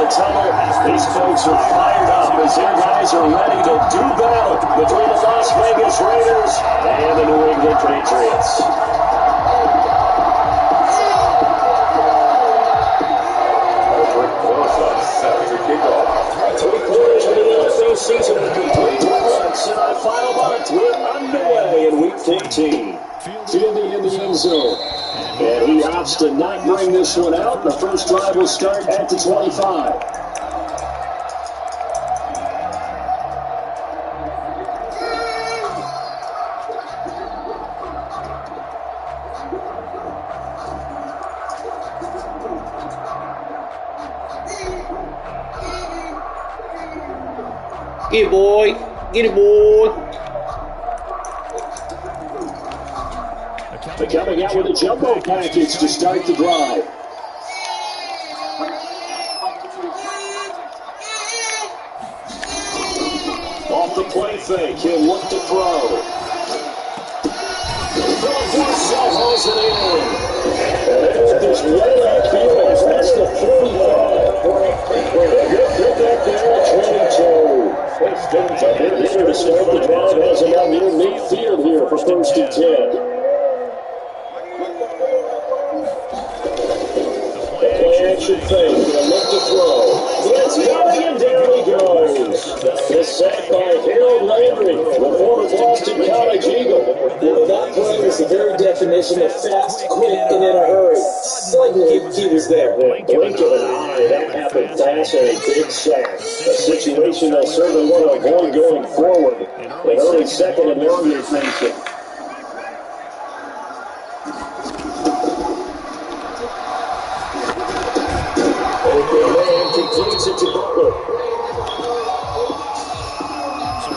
the tunnel. These folks are fired up as their guys are ready to do battle between the Las Vegas Raiders and the New England Patriots. Three-quarters of the NFL season are complete. Let's final month. We're underway in Week 14. Fielding in the end zone. And he opts to not bring this one out. The first drive will start at the 25. Get it, boy. Get it, boy. They're coming out with a jumbo package to start the drive. Off the play fake, he'll look to throw. Hauls it in. There's way upfield. That's the 45. Good pickup there at 22. Here to start the drive has him out near midfield here for first and 10. Action fake, he'll look to throw. It's coming, and there he goes. The sack by Harold Landry, the former Boston College Eagle. That play is the very definition of fast, quick, and in a hurry. Suddenly, he was there. Blink of an eye, that happened fast and a big sack. A situation they'll certainly want to avoid going forward. An early second and long rotation. Completes it to Butler.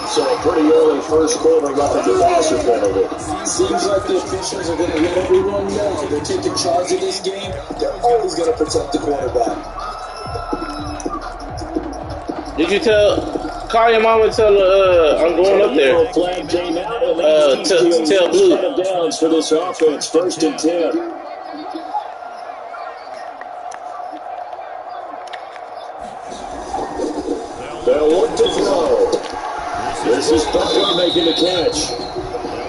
So a pretty early first quarter roughing the passer penalty. Seems like the officials are going to let everyone know they're taking charge of this game. They're always going to protect the quarterback. Did you call your mama and tell her I'm going up there? Flag came out and to tell Blue. Downs for this offense, first and 10. They'll look to throw. This is Butler making the catch.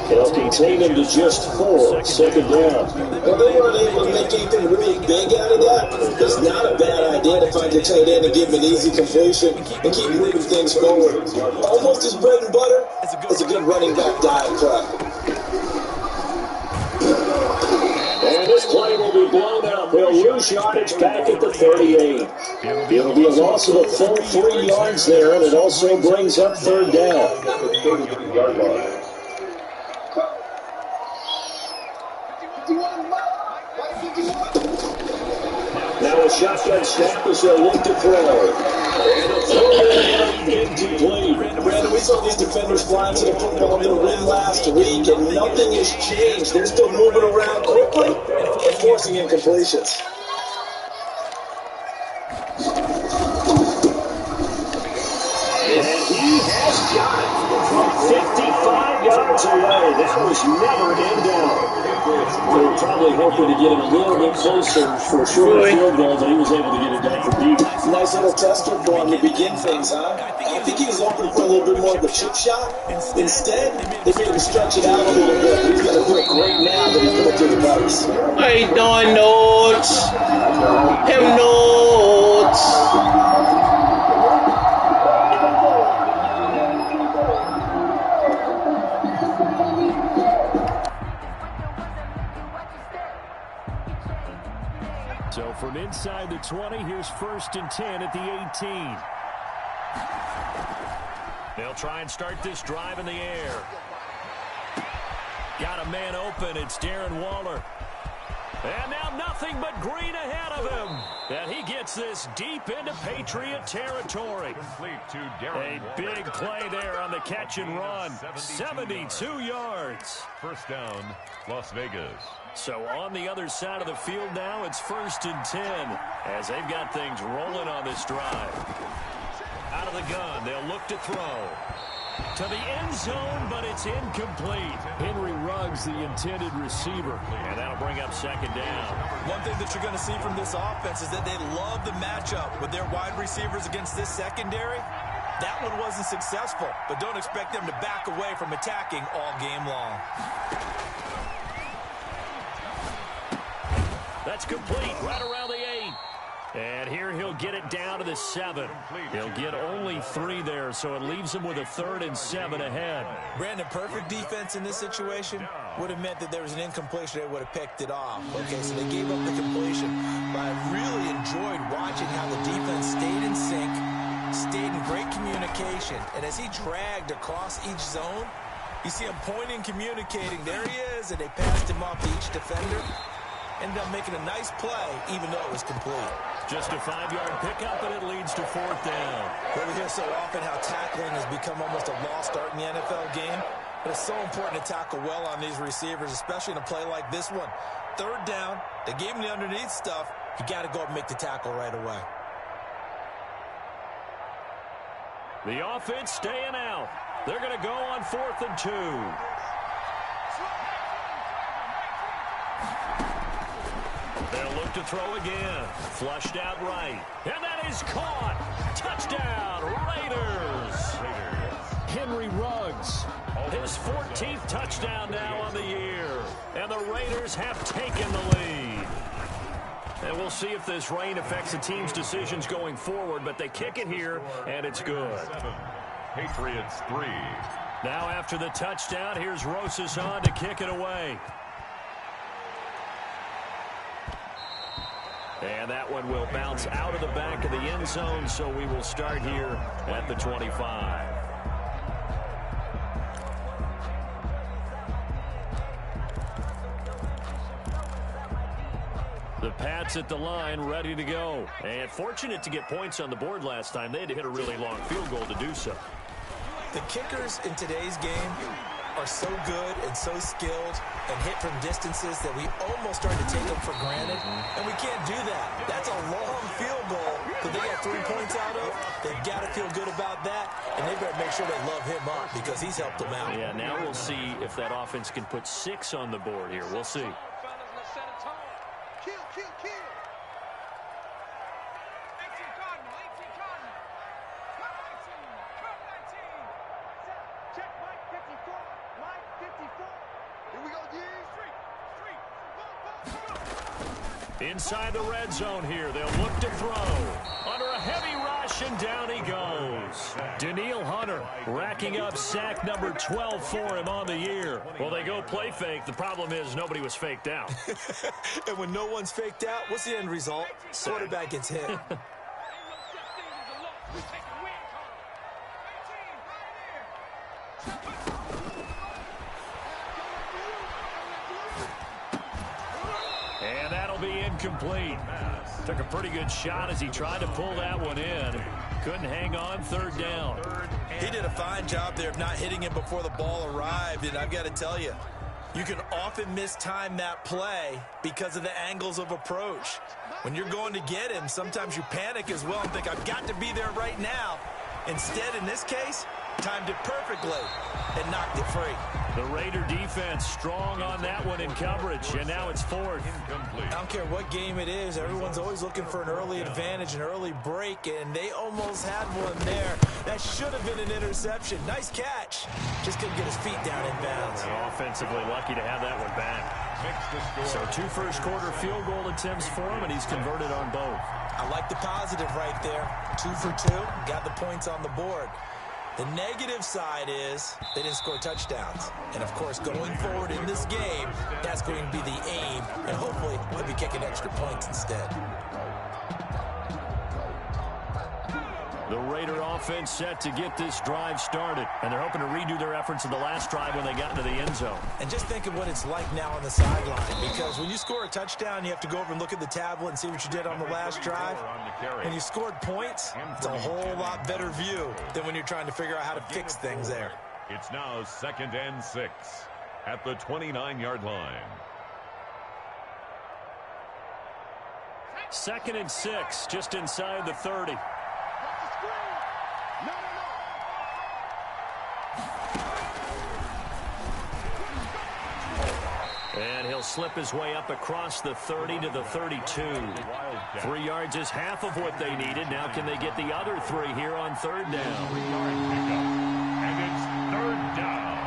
They'll contain him to just 4, second down. Well, they weren't able to make anything really big out of that. It's not a bad idea to find your tight end and give him an easy completion and keep moving things forward. Almost as bread and butter as a good running back dive prep. And this play will be blown up. They'll lose yardage back at the 38. It'll be a loss of a full 3 yards there, and it also brings up third down. Now a shotgun snap as they'll look to throw. And a throw incomplete. Brandon, we saw these defenders flying to the football in the rim last week, and nothing has changed. They're still moving around quickly and forcing incompletions. And he has got it from 55 yards away. That was never in down. They were probably hoping to get it a little bit closer for a shorter field goal, but he was able to get it down for deep. Nice little tester for him to begin things, huh? I think he was hoping for a little bit more of a chip shot. Instead, they made him stretch it out a little bit. He's going to feel great now that he put it through the pipes. How you doing, Notes? Him Notes. So from inside the 20, here's first and 10 at the 18. They'll try and start this drive in the air. Got a man open. It's Darren Waller. And now nothing but green ahead of him. And he gets this deep into Patriot territory. A big play there on the catch and run. 72 yards. First down, Las Vegas. So on the other side of the field now, it's first and 10 as they've got things rolling on this drive. Out of the gun, they'll look to throw. To the end zone, but it's incomplete. Henry Ruggs, the intended receiver. And that'll bring up second down. One thing that you're going to see from this offense is that they love the matchup with their wide receivers against this secondary. That one wasn't successful, but don't expect them to back away from attacking all game long. That's complete right around the 8. And here he'll get it down to the 7. He'll get only 3 there, so it leaves him with a 3rd and 7 ahead. Brandon, perfect defense in this situation would have meant that there was an incompletion. They would have picked it off. Okay, so they gave up the completion. But I really enjoyed watching how the defense stayed in sync, stayed in great communication. And as he dragged across each zone, you see him pointing, communicating. There he is, and they passed him off to each defender. Ended up making a nice play, even though it was complete. Just a 5-yard pickup, and it leads to 4th down. Well, we hear so often how tackling has become almost a lost art in the NFL game. But it's so important to tackle well on these receivers, especially in a play like this one. 3rd down, they gave him the underneath stuff. You got to go up and make the tackle right away. The offense staying out. They're going to go on 4th and 2. They'll look to throw again. Flushed out right. And that is caught. Touchdown, Raiders. Henry Ruggs. His 14th touchdown now on the year. And the Raiders have taken the lead. And we'll see if this rain affects the team's decisions going forward, but they kick it here, and it's good. Patriots 3. Now after the touchdown, here's Rosas on to kick it away. And that one will bounce out of the back of the end zone, so we will start here at the 25. The Pats at the line, ready to go. And fortunate to get points on the board last time. They had to hit a really long field goal to do so. The kickers in today's game are so good and so skilled and hit from distances that we almost start to take them for granted, and we can't do that. That's a long field goal that they got 3 points out of. They've got to feel good about that, and they better make sure they love him up because he's helped them out. Yeah, now we'll see if that offense can put 6 on the board here. We'll see. Inside the red zone here. They'll look to throw. Under a heavy rush, and down he goes. Danielle Hunter racking up sack number 12 for him on the year. Well, they go play fake. The problem is nobody was faked out. And when no one's faked out, what's the end result? Quarterback gets hit. And that'll be incomplete. Took a pretty good shot as he tried to pull that one in. Couldn't hang on. 3rd down. He did a fine job there of not hitting him before the ball arrived. And I've got to tell you, you can often mistime that play because of the angles of approach. When you're going to get him, sometimes you panic as well and think, I've got to be there right now. Instead, in this case, timed it perfectly and knocked it free. The Raider defense strong on that one in coverage, and now it's 4th. I don't care what game it is. Everyone's always looking for an early advantage, an early break, and they almost had one there. That should have been an interception. Nice catch. Just couldn't get his feet down in bounds. And offensively lucky to have that one back. So 2 first-quarter field goal attempts for him, and he's converted on both. I like the positive right there. 2 for 2. Got the points on the board. The negative side is they didn't score touchdowns. And, of course, going forward in this game, that's going to be the aim. And hopefully they'll be kicking extra points instead. The Raider offense set to get this drive started. And they're hoping to redo their efforts in the last drive when they got into the end zone. And just think of what it's like now on the sideline. Because when you score a touchdown, you have to go over and look at the tablet and see what you did on the last drive. When you scored points, it's a whole lot better view than when you're trying to figure out how to fix things there. It's now 2nd and 6 at the 29-yard line. 2nd and 6, just inside the 30. And he'll slip his way up across the 30 to the 32. 3 yards is half of what they needed. Now can they get the other 3 here on third down? And it's third down.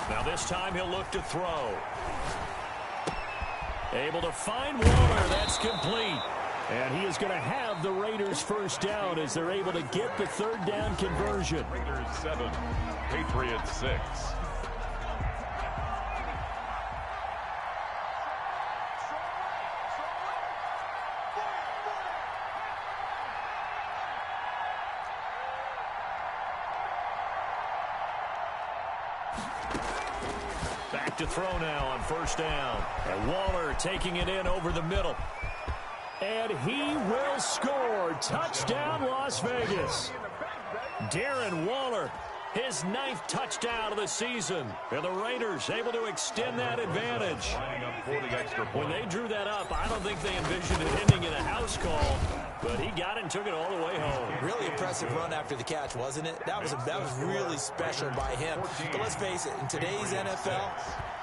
Now this time he'll look to throw. Able to find Waller. That's complete. And he is going to have the Raiders first down as they're able to get the third down conversion. Raiders 7, Patriots 6. Back to throw now on first down. And Waller taking it in over the middle. And he will score. Touchdown, Las Vegas. Darren Waller, his 9th touchdown of the season. And the Raiders able to extend that advantage. When they drew that up, I don't think they envisioned it ending in a house call. But he got it and took it all the way home. Really impressive run after the catch, wasn't it? That was really special by him. But let's face it, in today's NFL,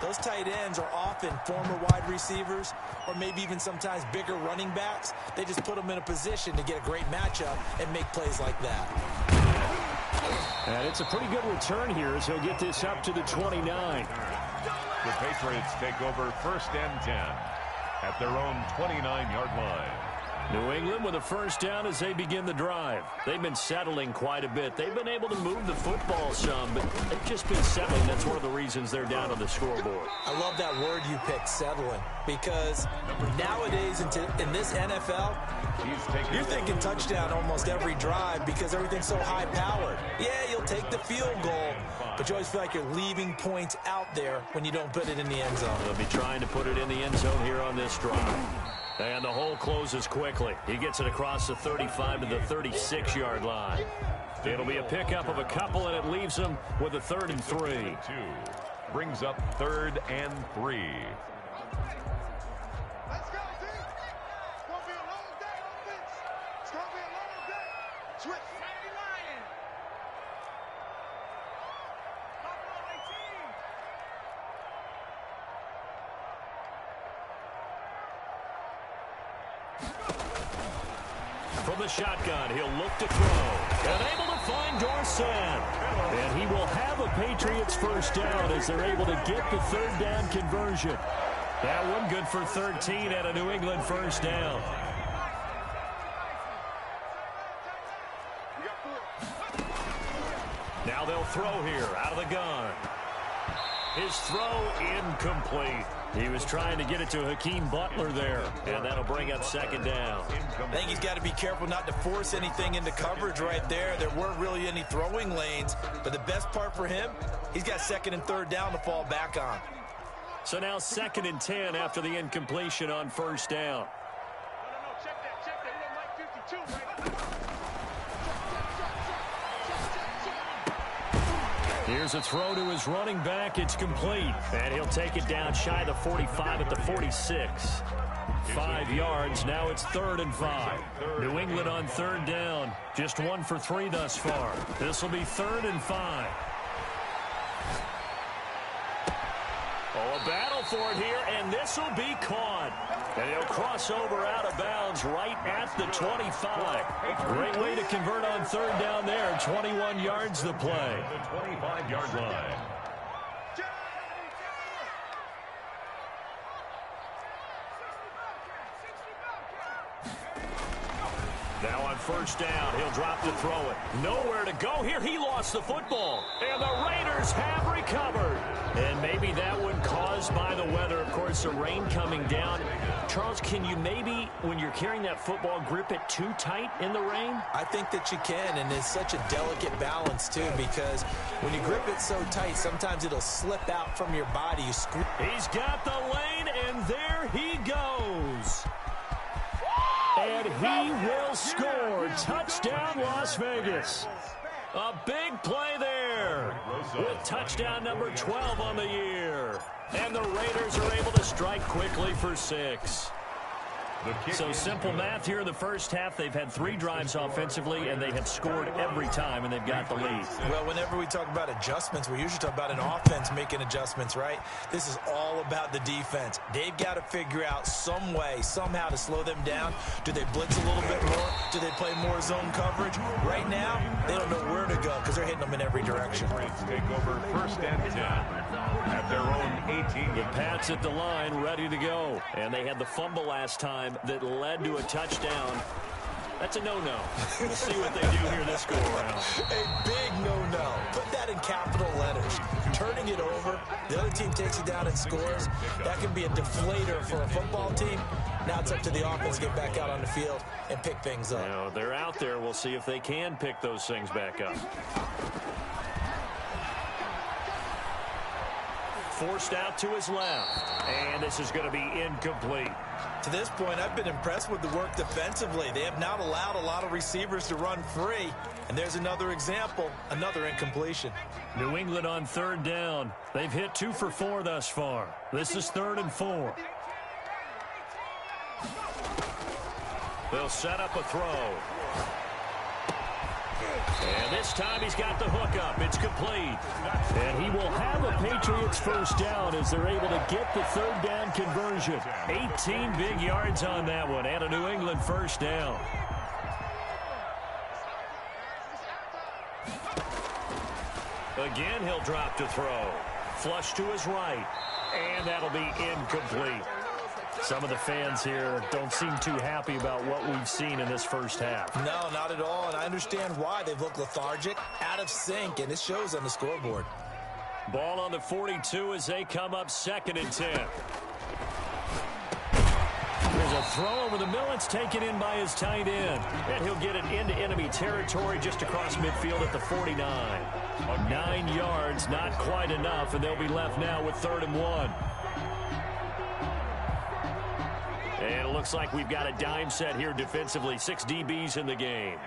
those tight ends are often former wide receivers or maybe even sometimes bigger running backs. They just put them in a position to get a great matchup and make plays like that. And it's a pretty good return here as he'll get this up to the 29. The Patriots take over first and 10 at their own 29-yard line. New England with a first down as they begin the drive. They've been settling quite a bit. They've been able to move the football some, but they've just been settling. That's one of the reasons they're down on the scoreboard. I love that word you picked, settling, because nowadays in this NFL, you're thinking touchdown almost every drive because everything's so high-powered. Yeah, you'll take the field goal, but you always feel like you're leaving points out there when you don't put it in the end zone. They'll be trying to put it in the end zone here on this drive. And the hole closes quickly. He gets it across the 35 to the 36-yard line. It'll be a pickup of a couple, and it leaves him with a 3rd and 3. Brings up 3rd and 3. Let's go, D. It's going to be a long day on this. It's going to be a long day. Twitch. Mighty Lion. Buffalo 18. From the shotgun, he'll look to throw. And able to find Dorsett. And he will have a Patriots first down as they're able to get the third down conversion. That one good for 13 at a New England first down. Now they'll throw here out of the gun. His throw incomplete. He was trying to get it to Hakeem Butler there, and that'll bring up second down. I think he's got to be careful not to force anything into coverage right there. There weren't really any throwing lanes, but the best part for him, he's got 2nd and 3rd down to fall back on. So now 2nd and 10 after the incompletion on first down. No, check that. We don't like 52, right? Here's a throw to his running back. It's complete. And he'll take it down shy of the 45 at the 46. 5 yards. Now it's 3rd and 5. New England on 3rd down. Just 1 for 3 thus far. This will be 3rd and 5. Oh, a battle for it here, and this will be caught. And he'll cross over out of bounds right at the 25. Great way to convert on 3rd down there. 21 yards to play. The 25-yard line. Now on first down, he'll drop to throw it. Nowhere to go here. He lost the football. And the Raiders have recovered. And maybe that one caused by the weather. Of course, the rain coming down. Charles, can you maybe, when you're carrying that football, grip it too tight in the rain? I think that you can, and it's such a delicate balance, too, because when you grip it so tight, sometimes it'll slip out from your body. He's got the lane, and there he goes. And he will score. Touchdown, Las Vegas. A big play there with touchdown number 12 on the year. And the Raiders are able to strike quickly for 6. So simple math here in the first half. They've had 3 drives offensively, and they have scored every time, and they've got the lead. Well, whenever we talk about adjustments, we usually talk about an offense making adjustments, right? This is all about the defense. They've got to figure out some way, somehow to slow them down. Do they blitz a little bit more? Do they play more zone coverage? Right now, they don't know where to go because they're hitting them in every direction. Take over first and 10 at their own 18. The Pats at the line, ready to go. And they had the fumble last time that led to a touchdown. That's a no-no. We'll see what they do here this go-around. A big no-no. Put that in capital letters. Turning it over, the other team takes it down and scores. That can be a deflator for a football team. Now it's up to the offense to get back out on the field and pick things up. Now, they're out there. We'll see if they can pick those things back up. Forced out to his left. And this is going to be incomplete. To this point, I've been impressed with the work defensively. They have not allowed a lot of receivers to run free. And there's another example, another incompletion. New England on 3rd down. They've hit 2 for 4 thus far. This is 3rd and 4. They'll set up a throw. And this time he's got the hook up. It's complete. And he will have a Patriots first down as they're able to get the 3rd down conversion. 18 big yards on that one and a New England first down. Again, he'll drop to throw. Flush to his right. And that'll be incomplete. Some of the fans here don't seem too happy about what we've seen in this first half. No, not at all, and I understand why. They've looked lethargic, out of sync, and it shows on the scoreboard. Ball on the 42 as they come up 2nd and 10. There's a throw over the middle. It's taken in by his tight end. And he'll get it into enemy territory just across midfield at the 49. 9 yards, not quite enough, and they'll be left now with 3rd and 1. And it looks like we've got a dime set here defensively. 6 DBs in the game.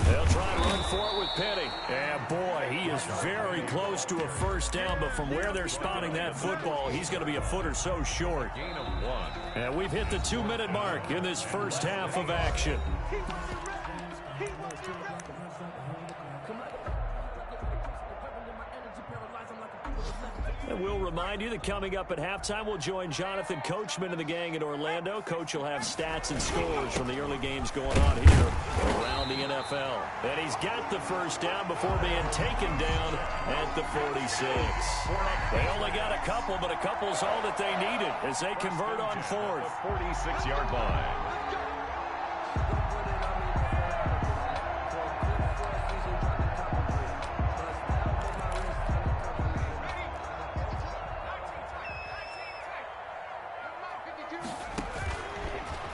They'll try and run for it with Penny. And boy, he is very close to a first down, but from where they're spotting that football, he's going to be a foot or so short. Gain of 1. And we've hit the 2-minute mark in this first half of action. And we'll remind you that coming up at halftime, we'll join Jonathan Coachman and the gang in Orlando. Coach will have stats and scores from the early games going on here around the NFL. And he's got the first down before being taken down at the 46. They only got a couple, but a couple's all that they needed as they convert on 4th. 46-yard line.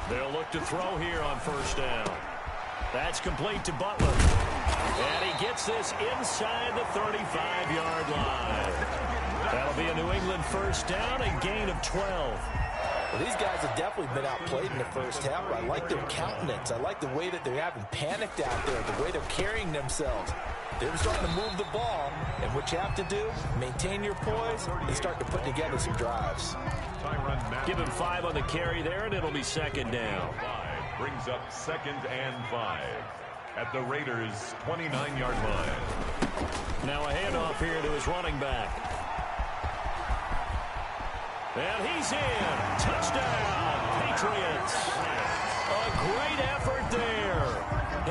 They'll look to throw here on first down. That's complete to Butler. And he gets this inside the 35-yard line. That'll be a New England first down, a gain of 12. Well, these guys have definitely been outplayed in the first half. I like their countenance. I like the way that they haven't panicked out there, the way they're carrying themselves. They're starting to move the ball, and what you have to do, maintain your poise and start to put together some drives. Give him 5 on the carry there, and it'll be 2nd down. 5 brings up 2nd and 5 at the Raiders' 29-yard line. Now a handoff here to his running back. And he's in. Touchdown, Patriots. A great effort there.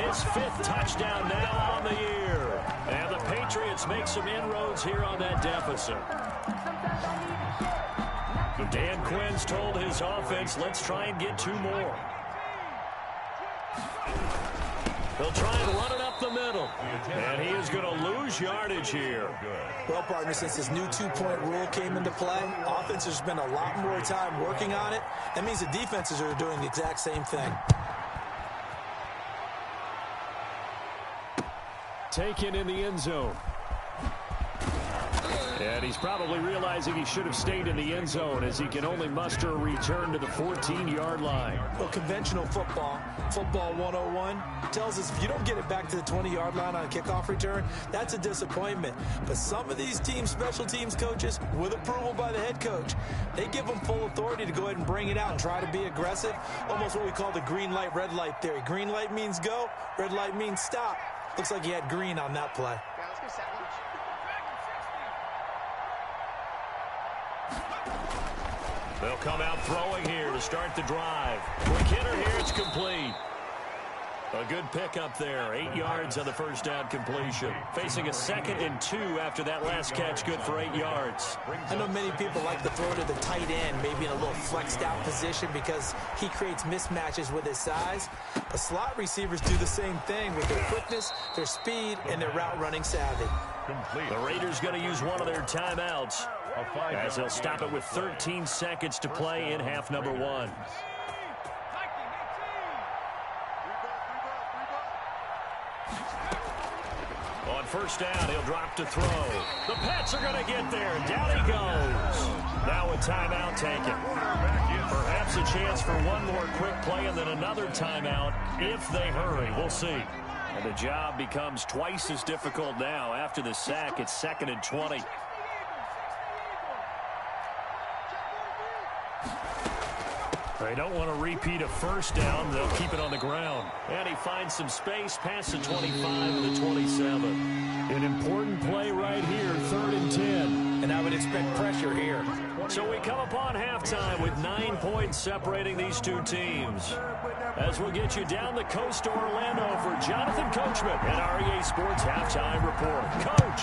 His 5th touchdown now on the year. And the Patriots make some inroads here on that deficit. Dan Quinn's told his offense, let's try and get 2 more. They'll try and run it up the middle. And he is going to lose yardage here. Well, partner, since this new 2-point rule came into play, offenses spend a lot more time working on it. That means the defenses are doing the exact same thing. Taken in the end zone. And he's probably realizing he should have stayed in the end zone as he can only muster a return to the 14-yard line. Well, conventional football 101, tells us if you don't get it back to the 20-yard line on a kickoff return, that's a disappointment. But some of these teams, special teams coaches, with approval by the head coach, they give them full authority to go ahead and bring it out and try to be aggressive. Almost what we call the green light, red light theory. Green light means go, red light means stop. Looks like he had green on that play. They'll come out throwing here to start the drive. Quick hitter here, it's complete. A good pickup there, 8 yards on the first down completion. Facing a 2nd and 2 after that last catch, good for 8 yards. I know many people like to throw to the tight end, maybe in a little flexed out position because he creates mismatches with his size. But slot receivers do the same thing with their quickness, their speed, and their route running savvy. The Raiders going to use one of their timeouts as they'll stop it with 13 seconds to play in half number 1. On first down, he'll drop to throw. The Pats are going to get there. Down he goes. Now a timeout taken. Perhaps a chance for one more quick play and then another timeout if they hurry. We'll see. And the job becomes twice as difficult now. After the sack, it's 2nd and 20. They don't want to repeat a first down. They'll keep it on the ground. And he finds some space past the 25 and the 27. An important play right here, 3rd and 10. And I would expect pressure here. So we come upon halftime with 9 points separating these two teams. As we'll get you down the coast to Orlando for Jonathan Coachman and REA Sports Halftime Report. Coach,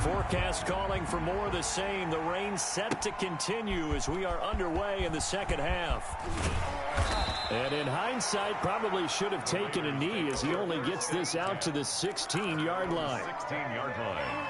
forecast calling for more of the same. The rain set to continue as we are underway in the second half. And in hindsight, probably should have taken a knee as he only gets this out to the 16-yard line. 16-yard line.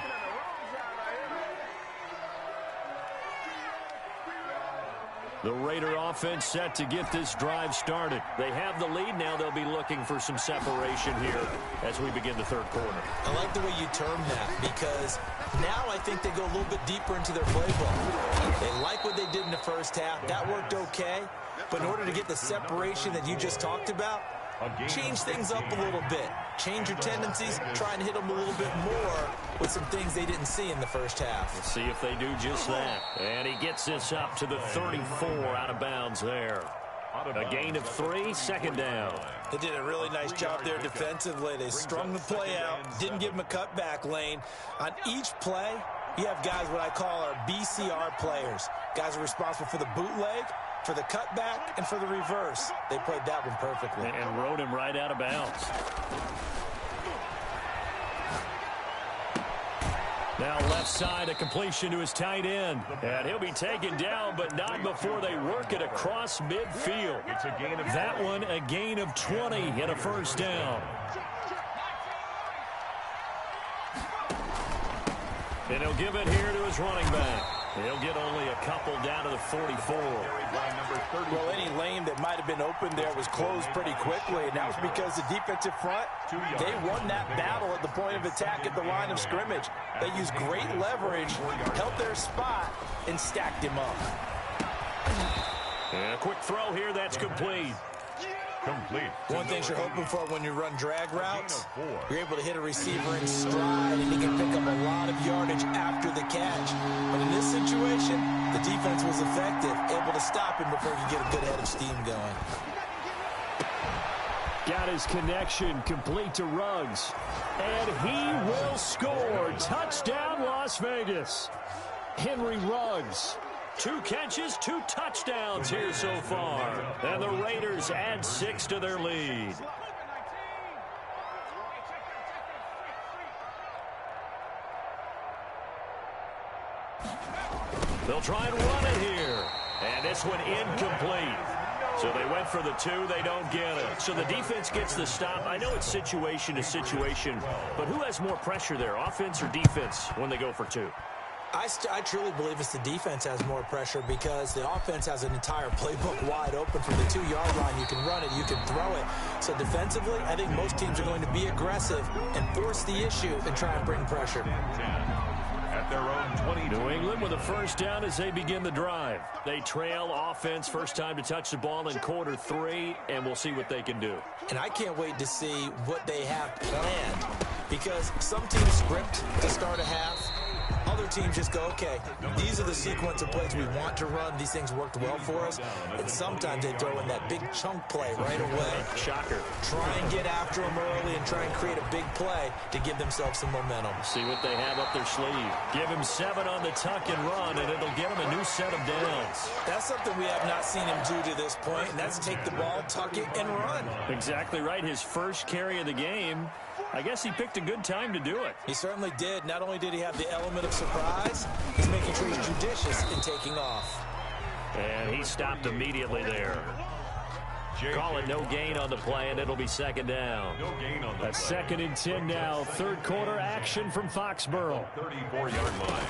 The Raider offense set to get this drive started. They have the lead now. They'll be looking for some separation here as we begin the third quarter. I like the way you term that because now I think they go a little bit deeper into their playbook. They like what they did in the first half. That worked okay. But in order to get the separation that you just talked about, change things up a little bit. Change your tendencies, try and hit them a little bit more with some things they didn't see in the first half. Let's see if they do just that. And he gets this up to the 34 out of bounds there. A gain of 3, 2nd down. They did a really nice job there defensively. They strung the play out, didn't give them a cutback lane. On each play, you have guys what I call our BCR players. Guys are responsible for the bootleg, for the cutback, and for the reverse. They played that one perfectly. And rode him right out of bounds. Now left side, a completion to his tight end. And he'll be taken down, but not before they work it across midfield. It's a gain of that one, a gain of 20 and a first down. And he'll give it here to his running back. He'll get only a couple down to the 44. Well, any lane that might have been open there was closed pretty quickly, and that was because the defensive front, they won that battle at the point of attack at the line of scrimmage. They used great leverage, held their spot, and stacked him up. And a quick throw here, that's complete. One thing you're hoping for when you run drag routes, you're able to hit a receiver in stride and he can pick up a lot of yardage after the catch. But in this situation, the defense was effective, able to stop him before you get a good head of steam going. Got his connection complete to Ruggs. And he will score. Touchdown, Las Vegas. Henry Ruggs. 2 catches, 2 touchdowns here so far. And the Raiders add 6 to their lead. They'll try and run it here. And this one incomplete. So they went for the 2, they don't get it. So the defense gets the stop. I know it's situation to situation, but who has more pressure there, offense or defense, when they go for 2? I truly believe it's the defense has more pressure because the offense has an entire playbook wide open from the 2-yard line. You can run it, you can throw it. So defensively, I think most teams are going to be aggressive and force the issue and try and bring pressure. At at their own 20. New England with a first down as they begin the drive. They trail offense, first time to touch the ball in quarter 3, and we'll see what they can do. And I can't wait to see what they have planned, because some teams script to start a half. Other teams just go, okay, these are the sequence of plays we want to run. These things worked well for us. And sometimes they throw in that big chunk play right away. Shocker. Try and get after them early and try and create a big play to give themselves some momentum. See what they have up their sleeve. Give him 7 on the tuck and run, and it'll get him a new set of downs. That's something we have not seen him do to this point, and that's take the ball, tuck it, and run. Exactly right. His first carry of the game. I guess he picked a good time to do it. He certainly did. Not only did he have the element of surprise, he's making sure he's judicious in taking off. And he stopped immediately there. Call it no gain on the play, and it'll be second down. No gain on the play. A 2nd and 10 now. Third quarter action from Foxborough. 34-yard line.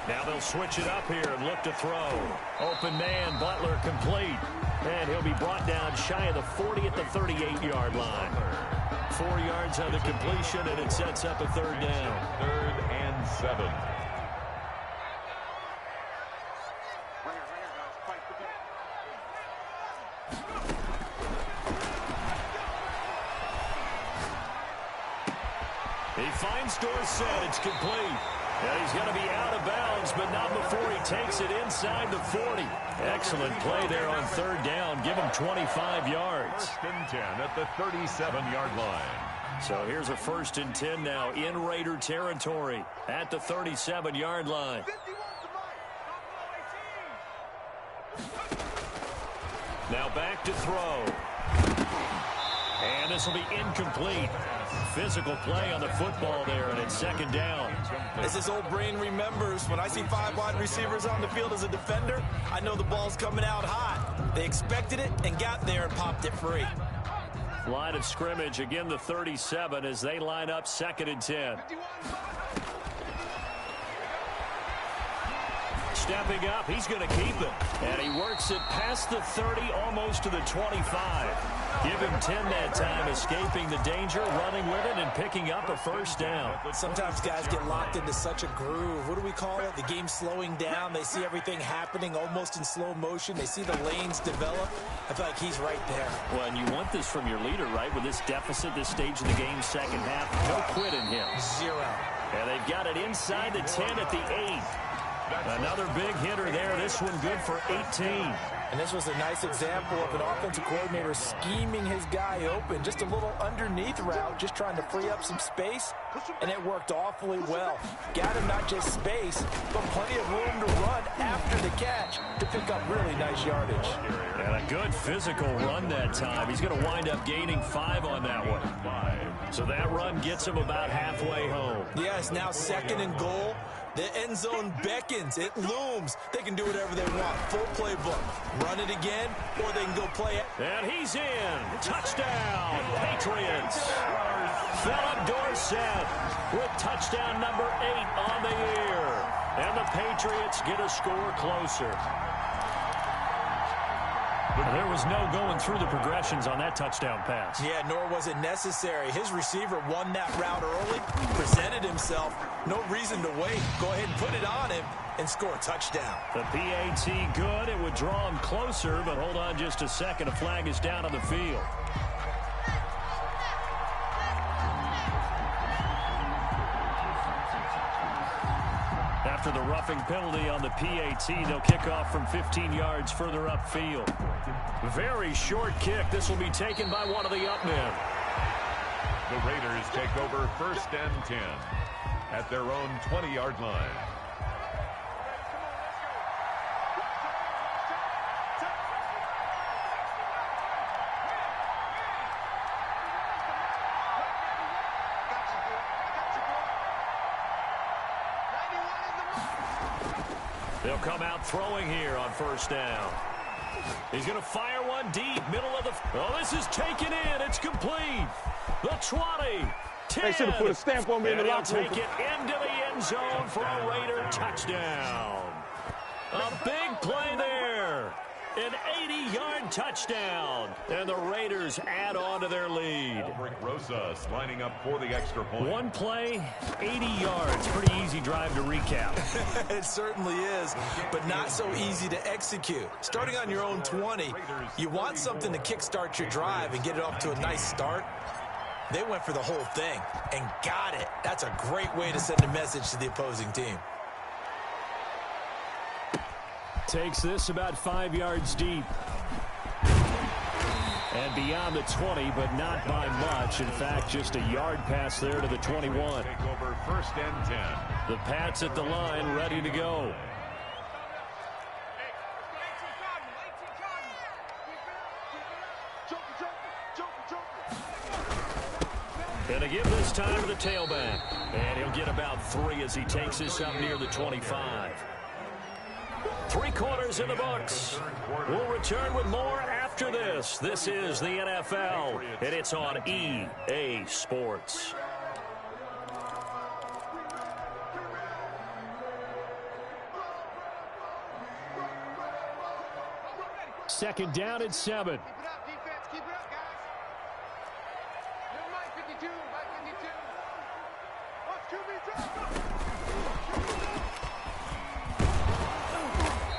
Now they'll switch it up here and look to throw. Open man, Butler complete. And he'll be brought down shy of the 40 at the 38-yard line. 4 yards on the completion, and it sets up a third down. 3rd and 7. He finds Dorsett. It's complete. And he's going to be out of bounds, but not before he takes it inside the 40. Excellent play there on third down. Give him 25 yards. 1st and 10 at the 37-yard line. So here's a 1st and 10 now in Raider territory at the 37-yard line. Now back to throw. And this will be incomplete. Physical play on the football there, and it's second down. As his old brain remembers, when I see 5 wide receivers on the field as a defender, I know the ball's coming out hot. They expected it and got there and popped it free. Line of scrimmage, again the 37 as they line up 2nd and 10. Stepping up, he's going to keep it. And he works it past the 30, almost to the 25. Give him 10 that time, escaping the danger, running with it, and picking up a first down. Sometimes guys get locked into such a groove. What do we call it? The game's slowing down. They see everything happening almost in slow motion. They see the lanes develop. I feel like he's right there. Well, and you want this from your leader, right? With this deficit, this stage of the game, second half, no quit in him. 0. And they've got it inside the 10 at the 8. Another big hitter there. This one good for 18. And this was a nice example of an offensive coordinator scheming his guy open. Just a little underneath route, just trying to free up some space. And it worked awfully well. Got him not just space, but plenty of room to run after the catch to pick up really nice yardage. And a good physical run that time. He's going to wind up gaining 5 on that one. So that run gets him about halfway home. Yeah, it's now 2nd and goal. The end zone beckons. It looms. They can do whatever they want. Full playbook. Run it again, or they can go play it. And he's in. Touchdown, Patriots. Philip Dorsett with touchdown number 8 on the year. And the Patriots get a score closer. There was no going through the progressions on that touchdown pass. Yeah, nor was it necessary. His receiver won that route early, presented himself. No reason to wait. Go ahead and put it on him and score a touchdown. The PAT good. It would draw him closer, but hold on just a second. A flag is down on the field. After the roughing penalty on the PAT, they'll kick off from 15 yards further upfield. Very short kick. This will be taken by one of the up men. The Raiders take over 1st and 10 at their own 20-yard line. They'll come out throwing here on 1st down. He's going to fire one deep, middle of the... Oh, this is taken in. It's complete. The 20, 10. They should have put a stamp on me in the locker room. Take it into the end zone for a Raider touchdown. A big play there. An 80-yard touchdown. And the Raiders add on to their lead. Rick Rosas lining up for the extra point. One play, 80 yards. Pretty easy drive to recap. It certainly is, but not so easy to execute. Starting on your own 20, you want something to kickstart your drive and get it off to a nice start. They went for the whole thing and got it. That's a great way to send a message to the opposing team. Takes this about 5 yards deep. And beyond the 20, but not by much. In fact, just a yard pass there to the 21. Take over 1st and 10. The Pats at the line, ready to go. Gonna give this time to the tailback. And he'll get about 3 as he takes this up near the 25. 3 quarters in the books. We'll return with more after this. This is the NFL, and it's on EA Sports. Second down and 7. Keep it up, defense. Keep it up, guys. Never mind 52. Right 52.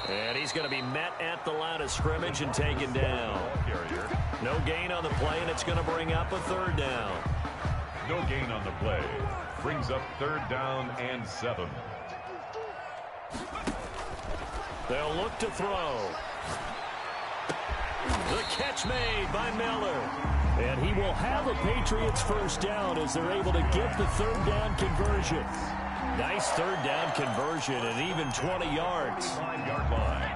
And he's going to be met at the line of scrimmage and taken down. No gain on the play, and it's going to bring up a 3rd down. No gain on the play. Brings up 3rd down and 7. They'll look to throw. The catch made by Miller. And he will have a Patriots 1st down as they're able to get the 3rd down conversion. Nice 3rd down conversion and even 20 yards. 5-yard line.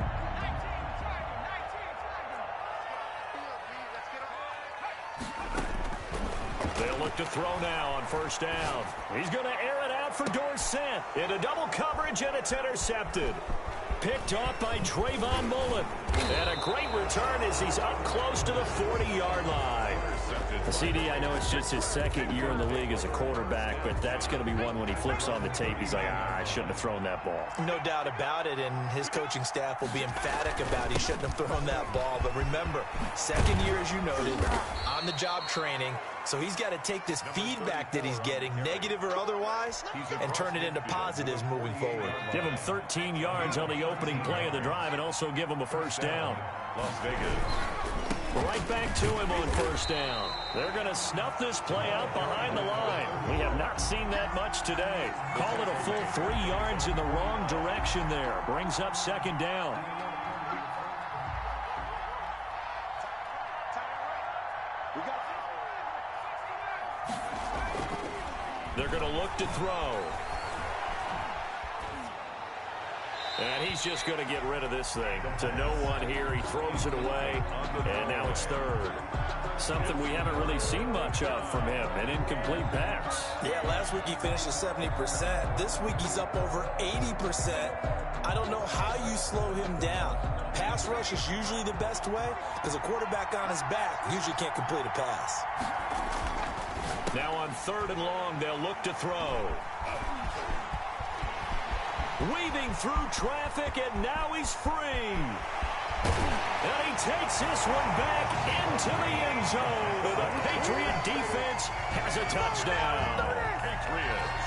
They'll look to throw now on 1st down. He's going to air it out for Dorsett. Into double coverage, and it's intercepted. Picked off by Trayvon Mullen. And a great return as he's up close to the 40-yard line. The CD, I know it's just his 2nd year in the league as a quarterback, but that's going to be one when he flips on the tape, he's like, I shouldn't have thrown that ball. No doubt about it, and his coaching staff will be emphatic about he shouldn't have thrown that ball. But remember, 2nd year, as you noted, on-the-job training, so he's got to take this feedback that he's getting, negative or otherwise, and turn it into positives moving forward. Give him 13 yards on the opening play of the drive and also give him a 1st down. Las Vegas. Right back to him on 1st down. They're going to snuff this play out behind the line. We have not seen that much today. Call it a full 3 yards in the wrong direction there. Brings up 2nd down. They're going to look to throw. And he's just going to get rid of this thing. To no one here. He throws it away. And now it's 3rd. Something we haven't really seen much of from him. An incomplete pass. Yeah, last week he finished at 70%. This week he's up over 80%. I don't know how you slow him down. Pass rush is usually the best way because a quarterback on his back usually can't complete a pass. Now on 3rd and long, they'll look to throw. Weaving through traffic, and now he's free. And he takes this one back into the end zone. The Patriot defense has a touchdown. Patriots.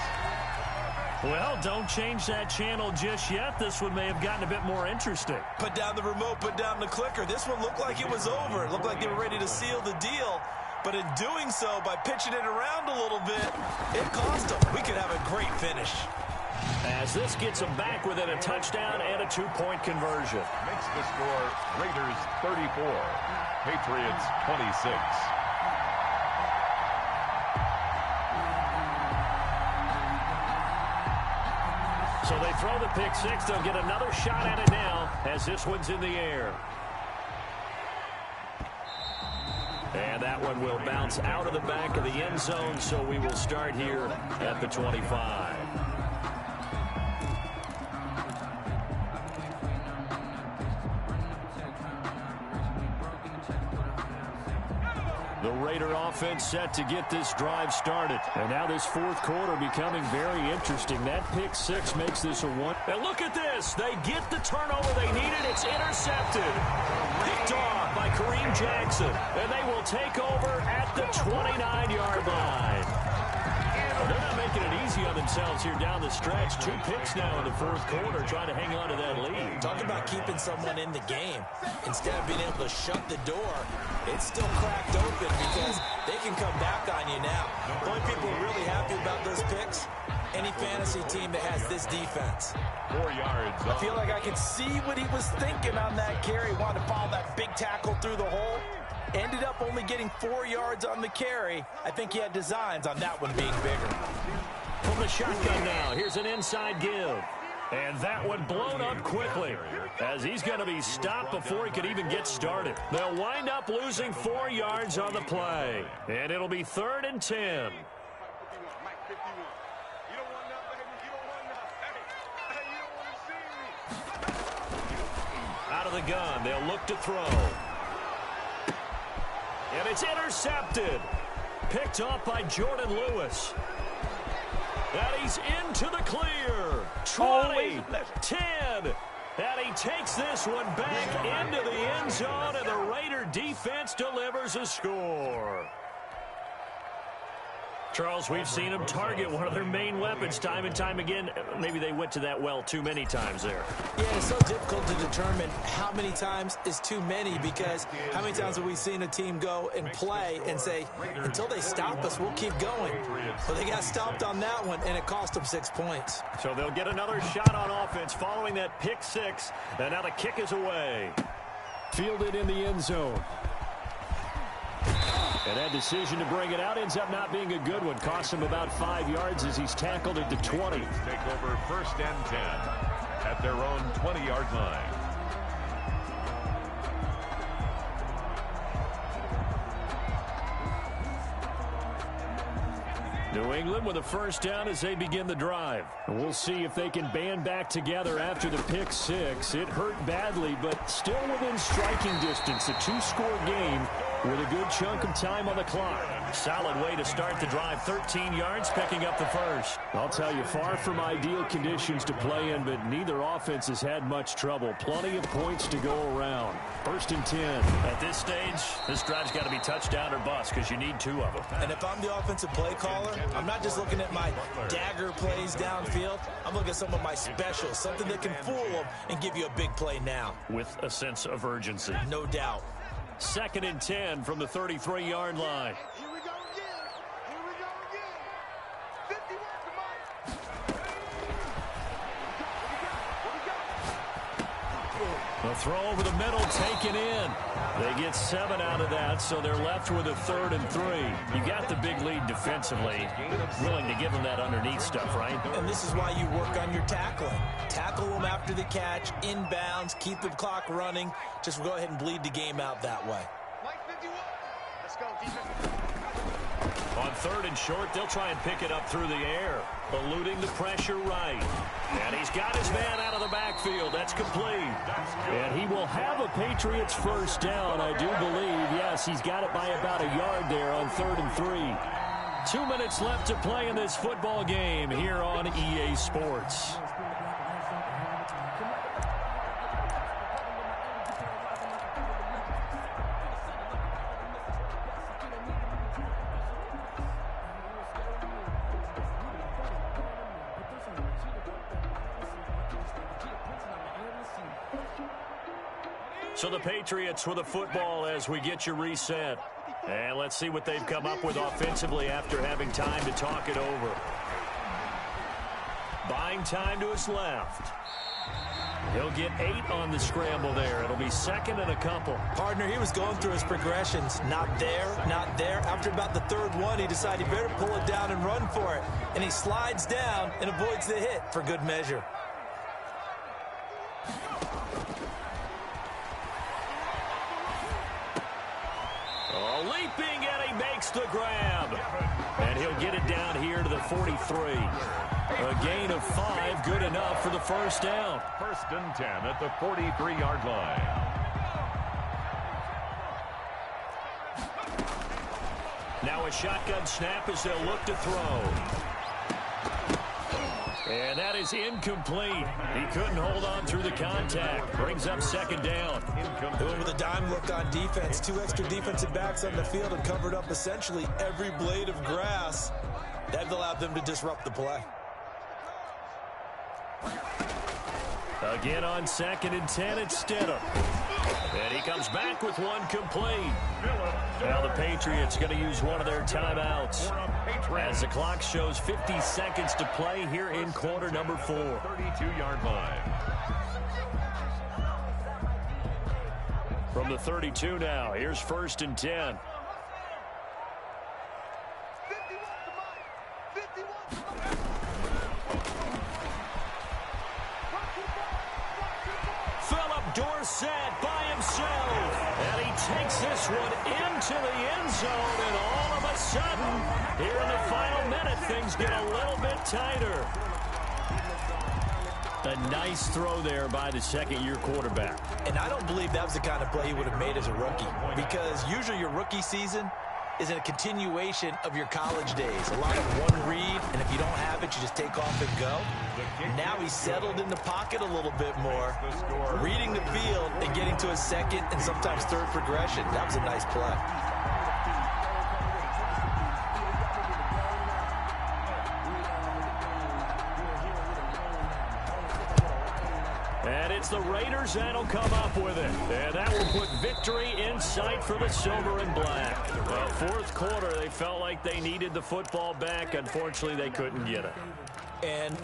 Well, don't change that channel just yet. This one may have gotten a bit more interesting. Put down the remote, put down the clicker. This one looked like it was over. It looked like they were ready to seal the deal. But in doing so, by pitching it around a little bit, it cost them. We could have a great finish. As this gets them back within a touchdown and a 2-point conversion. Makes the score Raiders 34, Patriots 26. So they throw the pick 6. They'll get another shot at it now as this one's in the air. And that one will bounce out of the back of the end zone, so we will start here at the 25. The Raider offense set to get this drive started. And now this fourth quarter becoming very interesting. That pick six makes this a one. And look at this. They get the turnover they needed. It's intercepted. Picked off by Kareem Jackson. And they will take over at the 29-yard line. They're not making it easy on themselves here down the stretch. 2 picks now in the fourth quarter, trying to hang on to that lead. Talk about keeping someone in the game. Instead of being able to shut the door, it's still cracked open because they can come back on you now. The only people really happy about those picks, any fantasy team that has this defense. 4 yards. I feel like I can see what he was thinking on that carry. Wanted to follow that big tackle through the hole. Ended up only getting 4 yards on the carry. I think he had designs on that one being bigger. From the shotgun now, here's an inside give. And that one blown up quickly as he's going to be stopped before he could even get started. They'll wind up losing 4 yards on the play. And it'll be 3rd and 10. Out of the gun, they'll look to throw. And it's intercepted. Picked off by Jordan Lewis. And he's into the clear. 20, 10. And he takes this one back into the end zone, and the Raider defense delivers a score. Charles, we've seen them target one of their main weapons time and time again. Maybe they went to that well too many times there. Yeah, it's so difficult to determine how many times is too many, because how many times have we seen a team go and play and say, until they stop us, we'll keep going. Well, they got stopped on that one, and it cost them 6 points. So they'll get another shot on offense following that pick six, and now the kick is away. Fielded in the end zone. And that decision to bring it out ends up not being a good one. Costs him about 5 yards as he's tackled at the 20. Take over 1st and 10 at their own 20-yard line. New England with a first down as they begin the drive. And we'll see if they can band back together after the pick six. It hurt badly, but still within striking distance. A 2-score game with a good chunk of time on the clock. Solid way to start the drive. 13 yards, picking up the first. I'll tell you, far from ideal conditions to play in, but neither offense has had much trouble. Plenty of points to go around. 1st and 10. At this stage, this drive's got to be touchdown or bust because you need 2 of them. And if I'm the offensive play caller, I'm not just looking at my dagger plays downfield. I'm looking at some of my specials, something that can fool them and give you a big play now. With a sense of urgency. No doubt. 2nd and 10 from the 33-yard line. Here we go again. Here we go again. 51 to Mike. The throw over the middle taken in. They get 7 out of that, so they're left with a 3rd and 3. You got the big lead defensively. Willing to give them that underneath stuff, right? And this is why you work on your tackling. Tackle them after the catch, inbounds, keep the clock running. Just go ahead and bleed the game out that way. Mike 51. Let's go, defense. On 3rd and short, they'll try and pick it up through the air. Eluding the pressure right. And he's got his man out of the backfield. That's complete. And he will have a Patriots first down, I do believe. Yes, he's got it by about a yard there on 3rd and 3. 2 minutes left to play in this football game here on EA Sports. So the Patriots with a football as we get you reset. And let's see what they've come up with offensively after having time to talk it over. Buying time to his left. He'll get 8 on the scramble there. It'll be 2nd and a couple. Partner, he was going through his progressions. Not there, not there. After about the 3rd one, he decided he better pull it down and run for it. And he slides down and avoids the hit for good measure. Leaping, and he makes the grab. And he'll get it down here to the 43. A gain of 5, good enough for the first down. 1st and 10 at the 43-yard line. Now a shotgun snap as they'll look to throw. And that is incomplete. He couldn't hold on through the contact. Brings up second down. Doing with a dime look on defense. 2 extra defensive backs on the field and covered up essentially every blade of grass. That allowed them to disrupt the play. Again on 2nd and 10, it's Stidham. And he comes back with one complete. Now the Patriots going to use one of their timeouts as the clock shows 50 seconds to play here in quarter number 4. 32-yard line. From the 32 now, here's 1st and 10. Philip Dorsett by himself. And he takes this one into the end zone. And all of a sudden, here in the final minute, things get a little bit tighter. A nice throw there by the second-year quarterback. And I don't believe that was the kind of play he would have made as a rookie. Because usually your rookie season is a continuation of your college days. A lot of one read, and if you don't have it, you just take off and go. Now he's settled in the pocket a little bit more, reading the field and getting to a second and sometimes third progression. That was a nice play. And it's the Raiders that'll come up with it. And that will put victory in sight for the silver and black. Well, 4th quarter, they felt like they needed the football back. Unfortunately, they couldn't get it. And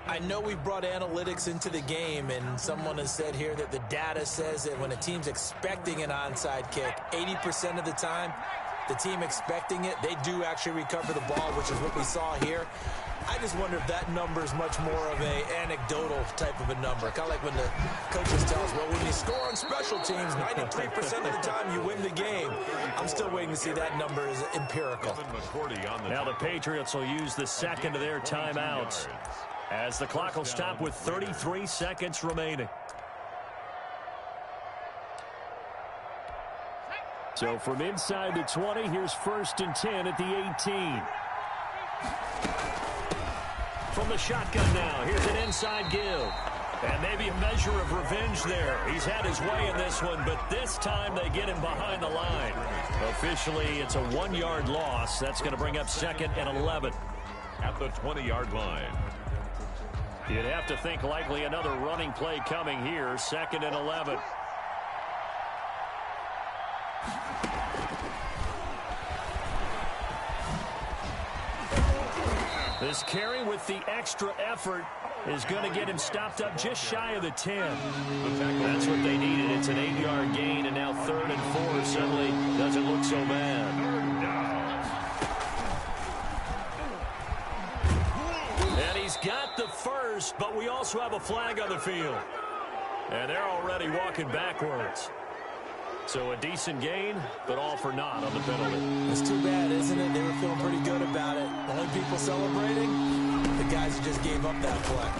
I know we brought analytics into the game, and someone has said here that the data says that when a team's expecting an onside kick, 80% of the time, the team expecting it, they do actually recover the ball, which is what we saw here. I just wonder if that number is much more of a anecdotal type of a number. Kind of like when the coaches tell us, well, when you score on special teams, 93% of the time you win the game. I'm still waiting to see that number is empirical. Now the Patriots will use the second of their timeouts as the clock will stop with 33 seconds remaining. So from inside the 20, here's 1st and 10 at the 18. From the shotgun now, here's an inside give. And maybe a measure of revenge there. He's had his way in this one, but this time they get him behind the line. Officially, it's a 1-yard loss. That's going to bring up 2nd and 11. At the 20-yard line. You'd have to think likely another running play coming here. 2nd and 11. This carry with the extra effort is going to get him stopped up just shy of the 10. That's what they needed. It's an 8-yard gain, and now 3rd and 4 suddenly doesn't look so bad. And he's got the first, but we also have a flag on the field. And they're already walking backwards. So a decent gain, but all for naught on the penalty. It's too bad, isn't it? They were feeling pretty good about it. Only people celebrating, the guys who just gave up that play.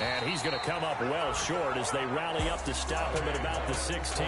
And he's going to come up well short as they rally up to stop him at about the 16.